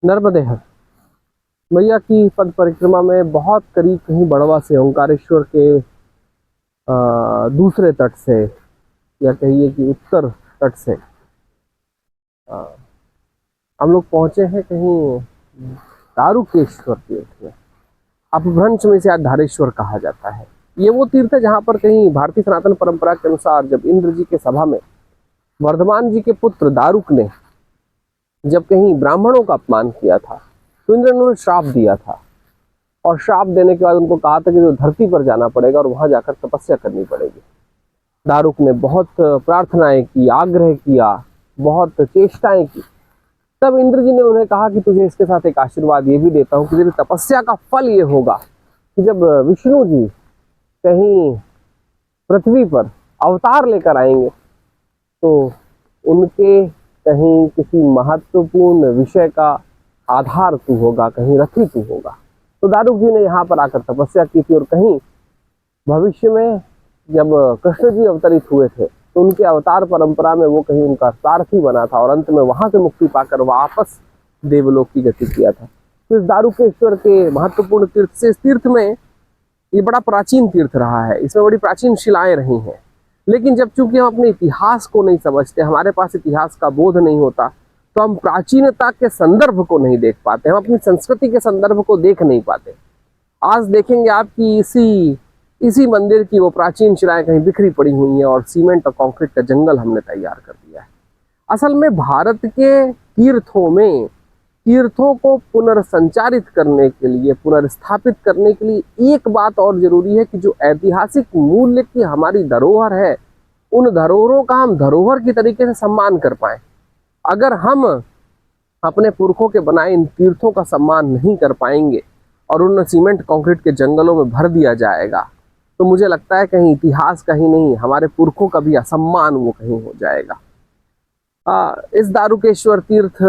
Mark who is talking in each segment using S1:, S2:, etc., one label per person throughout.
S1: नर्मदे हर मैया की पद परिक्रमा में बहुत करीब कहीं बड़वा से ओंकारेश्वर के दूसरे तट से या कहिए कि उत्तर तट से अ, हम लोग पहुंचे हैं कहीं दारुकेश्वर तीर्थ में। अपभ्रंश में से आज धारेश्वर कहा जाता है। ये वो तीर्थ है जहाँ पर कहीं भारतीय सनातन परंपरा के अनुसार जब इंद्र जी के सभा में वर्धमान जी के पुत्र दारुक ने जब कहीं ब्राह्मणों का अपमान किया था तो इंद्र ने उन्हें श्राप दिया था, और श्राप देने के बाद उनको कहा था कि जो धरती पर जाना पड़ेगा और वहां जाकर तपस्या करनी पड़ेगी। दारुक ने बहुत प्रार्थनाएं की, आग्रह किया, बहुत चेष्टाएं की। तब इंद्र जी ने उन्हें कहा कि तुझे इसके साथ एक आशीर्वाद ये भी देता हूँ कि तेरी तपस्या का फल ये होगा कि जब विष्णु जी कहीं पृथ्वी पर अवतार लेकर आएंगे तो उनके कहीं किसी महत्वपूर्ण विषय का आधार तू होगा, कहीं रथी तू होगा। तो दारुक जी ने यहाँ पर आकर तपस्या की थी, और कहीं भविष्य में जब कृष्ण जी अवतरित हुए थे तो उनके अवतार परंपरा में वो कहीं उनका सारथी बना था, और अंत में वहां से मुक्ति पाकर वापस देवलोक की गति किया था। तो इस दारुकेश्वर के महत्वपूर्ण तीर्थ से, इस तीर्थ में ये बड़ा प्राचीन तीर्थ रहा है, इसमें बड़ी प्राचीन शिलाएं रही हैं। लेकिन जब चूंकि हम अपने इतिहास को नहीं समझते, हमारे पास इतिहास का बोध नहीं होता, तो हम प्राचीनता के संदर्भ को नहीं देख पाते, हम अपनी संस्कृति के संदर्भ को देख नहीं पाते। आज देखेंगे आपकी इसी मंदिर की वो प्राचीन शिलाएं कहीं बिखरी पड़ी हुई हैं, और सीमेंट और कंक्रीट का जंगल हमने तैयार कर दिया है। असल में भारत के तीर्थों में तीर्थों को पुनर्संचारित करने के लिए, पुनर्स्थापित करने के लिए एक बात और जरूरी है कि जो ऐतिहासिक मूल्य की हमारी धरोहर है, उन धरोहरों का हम धरोहर की तरीके से सम्मान कर पाए। अगर हम अपने पुरखों के बनाए इन तीर्थों का सम्मान नहीं कर पाएंगे और उन सीमेंट कंक्रीट के जंगलों में भर दिया जाएगा, तो मुझे लगता है कहीं इतिहास का ही नहीं, हमारे पुरखों का भी असम्मान वो कहीं हो जाएगा। इस दारुकेश्वर तीर्थ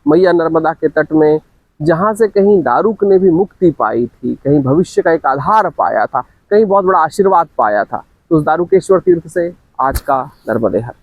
S1: मैया नर्मदा के तट में, जहाँ से कहीं दारुक ने भी मुक्ति पाई थी, कहीं भविष्य का एक आधार पाया था, कहीं बहुत बड़ा आशीर्वाद पाया था, तो उस दारुकेश्वर तीर्थ से आज का नर्मदे हर।